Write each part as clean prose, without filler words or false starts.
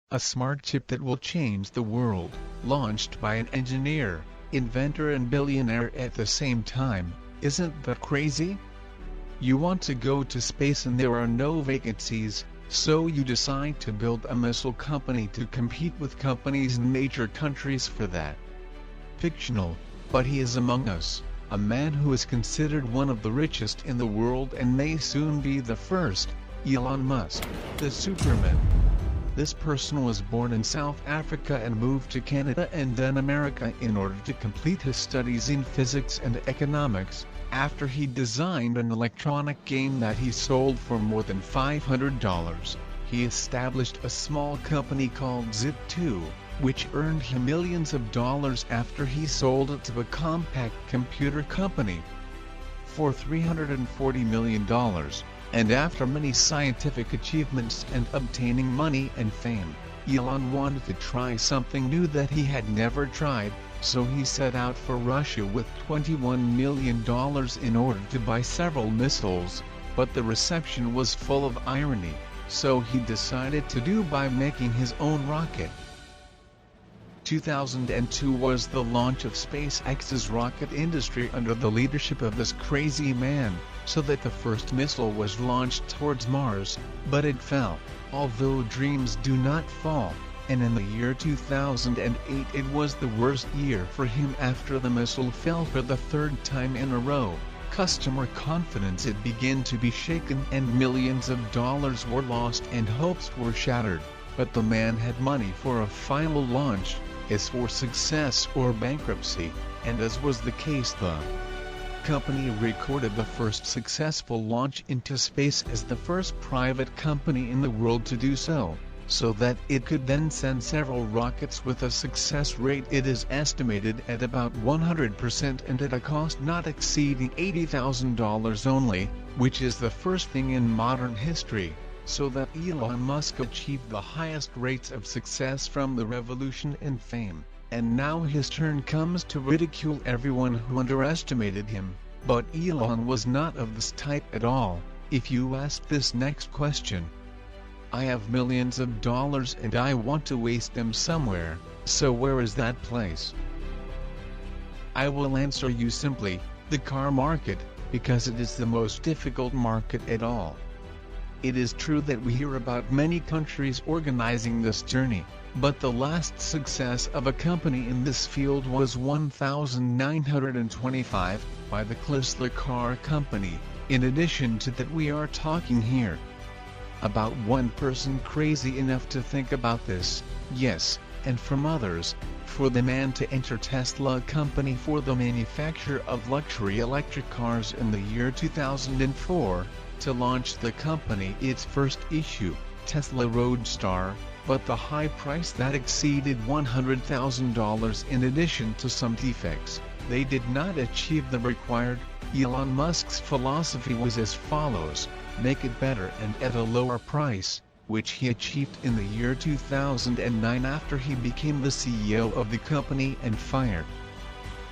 A smart chip that will change the world, launched by an engineer, inventor and billionaire at the same time. Isn't that crazy? You want to go to space and there are no vacancies, so you decide to build a missile company to compete with companies in major countries for that. Fictional, but he is among us, a man who is considered one of the richest in the world and may soon be the first, Elon Musk, the Superman. This person was born in South Africa and moved to Canada and then America in order to complete his studies in physics and economics, after he designed an electronic game that he sold for more than $500. He established a small company called Zip2, which earned him millions of dollars after he sold it to a compact computer company for $340 million. And after many scientific achievements and obtaining money and fame, Elon wanted to try something new that he had never tried, so he set out for Russia with $21 million in order to buy several missiles, but the reception was full of irony, so he decided to do by making his own rocket. 2002 was the launch of SpaceX's rocket industry under the leadership of this crazy man, so that the first missile was launched towards Mars, but it fell, although dreams do not fall, and in the year 2008 it was the worst year for him after the missile fell for the third time in a row. Customer confidence it began to be shaken and millions of dollars were lost and hopes were shattered, but the man had money for a final launch, as for success or bankruptcy, and as was the case the company recorded the first successful launch into space as the first private company in the world to do so, so that it could then send several rockets with a success rate it is estimated at about 100% and at a cost not exceeding $80,000 only, which is the first thing in modern history. So that Elon Musk achieved the highest rates of success from the revolution and fame, and now his turn comes to ridicule everyone who underestimated him. But Elon was not of this type at all. If you ask this next question, I have millions of dollars and I want to waste them somewhere, so where is that place? I will answer you simply, the car market, because it is the most difficult market at all. It is true that we hear about many countries organizing this journey, but the last success of a company in this field was 1925, by the Chrysler Car Company. In addition to that, we are talking here about one person crazy enough to think about this, yes, and from others, for the man to enter Tesla company for the manufacture of luxury electric cars in the year 2004, to launch the company its first issue, Tesla Roadster, but the high price that exceeded $100,000 in addition to some defects, they did not achieve the required. Elon Musk's philosophy was as follows: make it better and at a lower price, which he achieved in the year 2009 after he became the CEO of the company and fired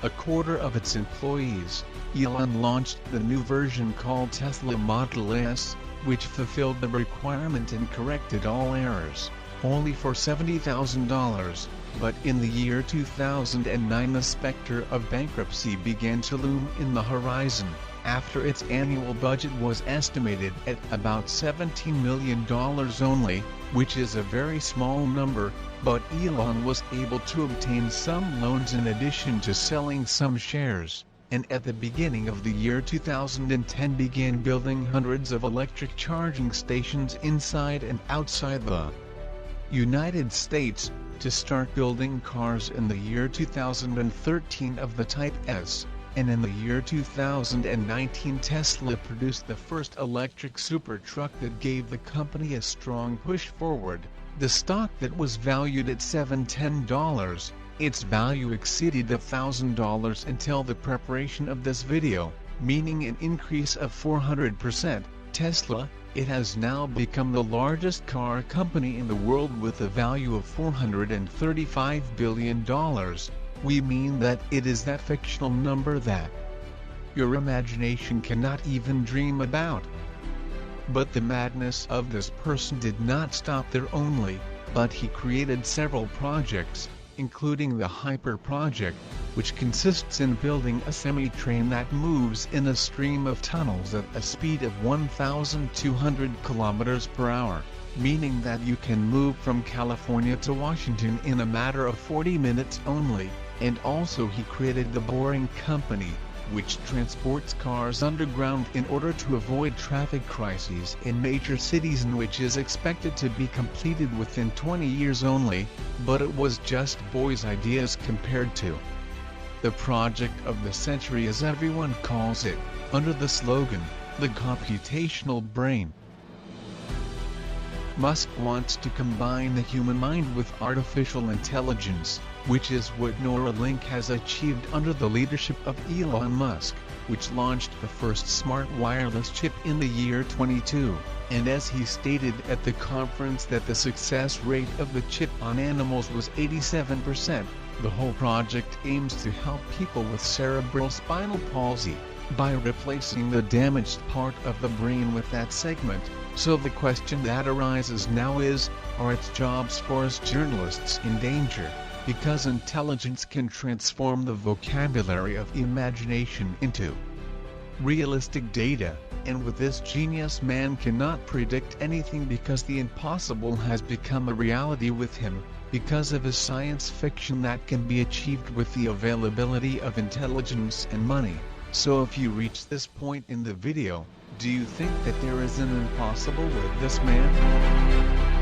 a quarter of its employees. Elon launched the new version called Tesla Model S, which fulfilled the requirement and corrected all errors, only for $70,000, but in the year 2009 the specter of bankruptcy began to loom in the horizon, after its annual budget was estimated at about $17 million only, which is a very small number, but Elon was able to obtain some loans in addition to selling some shares, and at the beginning of the year 2010 began building hundreds of electric charging stations inside and outside the United States, to start building cars in the year 2013 of the Type S, and in the year 2019 Tesla produced the first electric super truck that gave the company a strong push forward. The stock that was valued at $710, its value exceeded $1,000 until the preparation of this video, meaning an increase of 400%. Tesla, it has now become the largest car company in the world with a value of $435 billion. We mean that it is that fictional number that your imagination cannot even dream about. But the madness of this person did not stop there only. but he created several projects, including the Hyper project, which consists in building a semi-train that moves in a stream of tunnels at a speed of 1,200 kilometers per hour, meaning that you can move from California to Washington in a matter of 40 minutes only. And also he created the Boring Company, which transports cars underground in order to avoid traffic crises in major cities, and which is expected to be completed within 20 years only, but it was just boys' ideas compared to the project of the century, as everyone calls it, under the slogan, the computational brain. Musk wants to combine the human mind with artificial intelligence, which is what Neuralink has achieved under the leadership of Elon Musk, which launched the first smart wireless chip in the year 2022, and as he stated at the conference that the success rate of the chip on animals was 87%, the whole project aims to help people with cerebral spinal palsy, by replacing the damaged part of the brain with that segment. So the question that arises now is, are its jobs for us journalists in danger? Because intelligence can transform the vocabulary of imagination into realistic data, and with this genius man cannot predict anything because the impossible has become a reality with him, because of his science fiction that can be achieved with the availability of intelligence and money. So if you reach this point in the video, do you think that there is an impossible with this man?